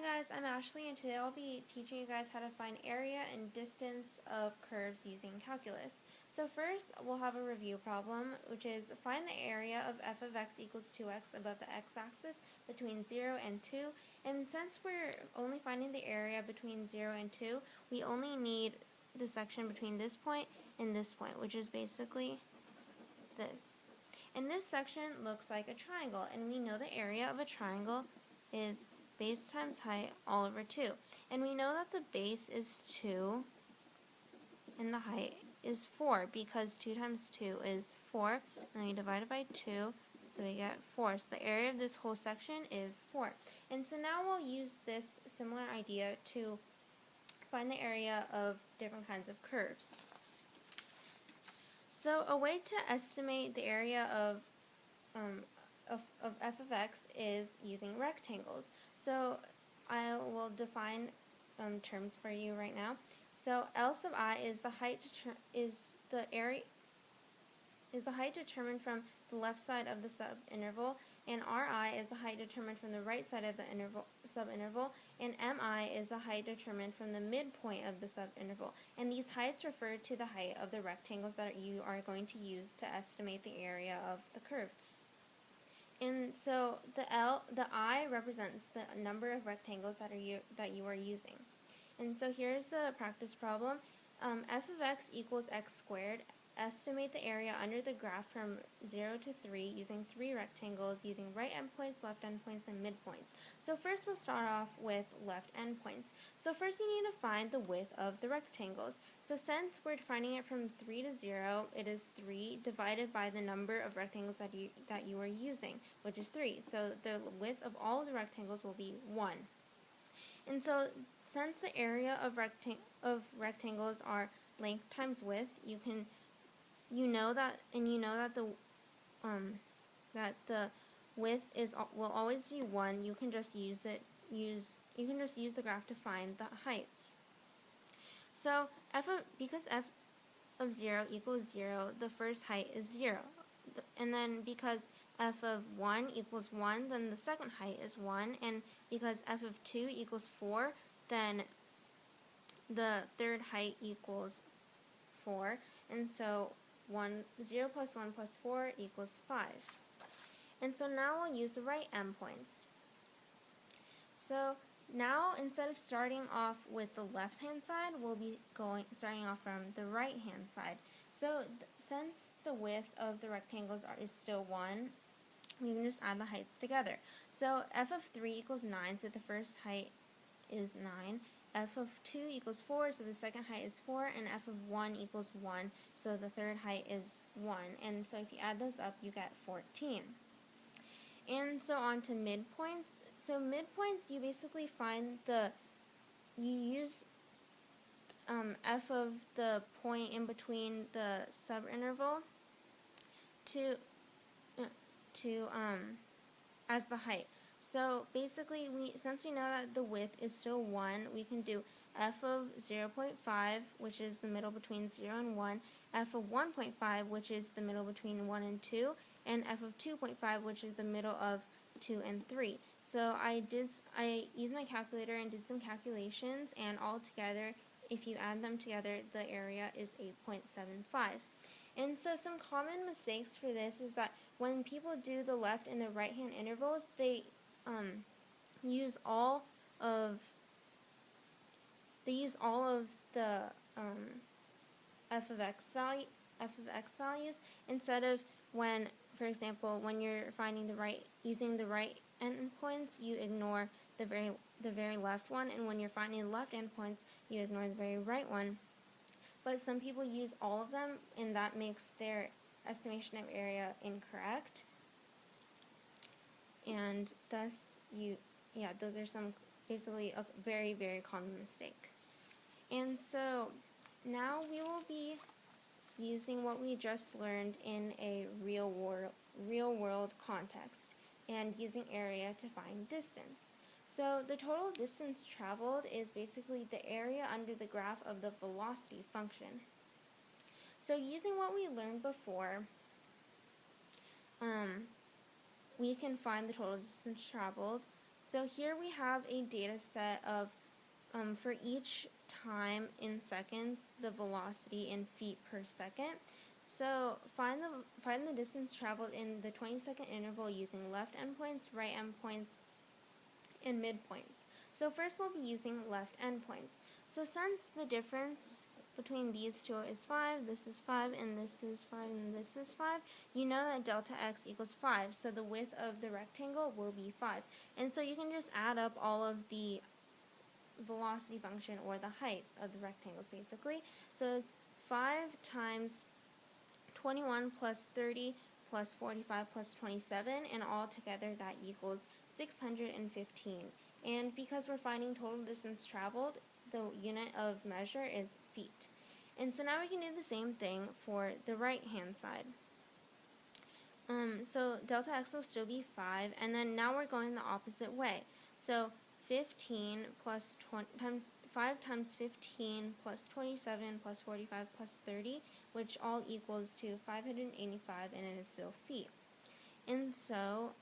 guys, I'm Ashley, and today I'll be teaching you guys how to find area and distance of curves using calculus. So first, we'll have a review problem, which is find the area of f of x equals 2x above the x-axis between 0 and 2. And since we're only finding the area between 0 and 2, we only need the section between this point and this point, which is basically this. And this section looks like a triangle, and we know the area of a triangle is base times height all over 2. And we know that the base is 2 and the height is 4 because 2 times 2 is 4. And we divide it by 2, so we get 4. So the area of this whole section is 4. And so now we'll use this similar idea to find the area of different kinds of curves. So a way to estimate the area of f of x is using rectangles. So I will define terms for you right now. So L sub I is the height determined from the left side of the subinterval, and Ri is the height determined from the right side of the subinterval, and Mi is the height determined from the midpoint of the subinterval. And these heights refer to the height of the rectangles that you are going to use to estimate the area of the curve. And so the I represents the number of rectangles that you are using. And so here's a practice problem. F of x equals x squared. Estimate the area under the graph from 0 to 3 using 3 rectangles using right endpoints, left endpoints, and midpoints. So first we'll start off with left endpoints. So first you need to find the width of the rectangles. So since we're finding it from 3 to 0, it is 3 divided by the number of rectangles that you are using, which is 3. So the width of all of the rectangles will be 1. And so since the area of rectangles are length times width, you know that the width will always be 1. You can just use the graph to find the heights. So because f of 0 equals 0, the first height is 0. And then because f of 1 equals 1, then the second height is 1. And because f of 2 equals 4, then the third height equals 4. And so 0 plus 1 plus 4 equals 5. And so now we'll use the right endpoints. So now instead of starting off with the left-hand side, we'll be starting off from the right-hand side. So since the width of the rectangles is still 1, we can just add the heights together. So f of 3 equals 9, so the first height is 9. F of 2 equals 4, so the second height is 4, and f of 1 equals 1, so the third height is 1. And so if you add those up, you get 14. And so on to midpoints. So midpoints, you basically you use f of the point in between the subinterval as the height. So basically, since we know that the width is still 1, we can do f of 0.5, which is the middle between 0 and 1, f of 1.5, which is the middle between 1 and 2, and f of 2.5, which is the middle of 2 and 3. So I used my calculator and did some calculations, and all together, if you add them together, the area is 8.75. And so some common mistakes for this is that when people do the left and the right hand intervals, they use all of the f of x values instead of when, for example, when you're finding using the right endpoints, you ignore the very left one, and when you're finding the left endpoints, you ignore the very right one. But some people use all of them, and that makes their estimation of area incorrect. And thus, those are basically a very, very common mistake. And so now we will be using what we just learned in a real world context and using area to find distance. So the total distance traveled is basically the area under the graph of the velocity function. So using what we learned before, we can find the total distance traveled So here we have a data set of, for each time in seconds, the velocity in feet per second. So find the distance traveled in the 20-second interval using left endpoints, right endpoints, and midpoints. So first we'll be using left endpoints. So since the difference between these two is 5, this is 5, and this is 5, and this is 5, you know that delta x equals 5, so the width of the rectangle will be 5. And so you can just add up all of the velocity function, or the height of the rectangles basically. So it's 5 times 21 plus 30 plus 45 plus 27, and all together that equals 615. And because we're finding total distance traveled, the unit of measure is feet. And so now we can do the same thing for the right hand side. So delta x will still be 5, and then now we're going the opposite way. So 15 plus 5 times 15 plus 27 plus 45 plus 30, which all equals to 585, and it is still feet. And so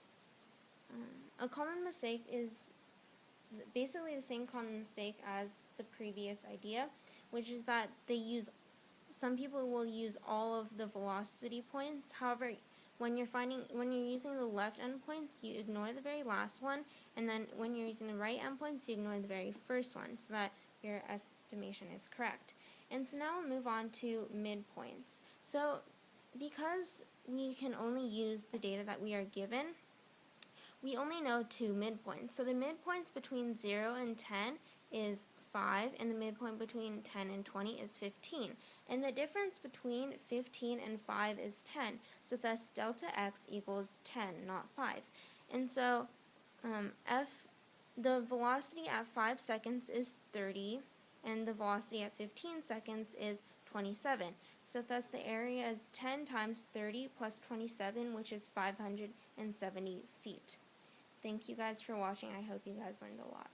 a common mistake is basically the same common mistake as the previous idea, which is that some people will use all of the velocity points. However, when you're using the left endpoints, you ignore the very last one, and then when you're using the right endpoints, you ignore the very first one, so that your estimation is correct. And so now we'll move on to midpoints. So because we can only use the data that we are given, we only know 2 midpoints. So the midpoints between 0 and 10 is 5, and the midpoint between 10 and 20 is 15. And the difference between 15 and 5 is 10. So thus delta x equals 10, not 5. And so the velocity at 5 seconds is 30, and the velocity at 15 seconds is 27. So thus the area is 10 times 30 plus 27, which is 570 feet. Thank you guys for watching. I hope you guys learned a lot.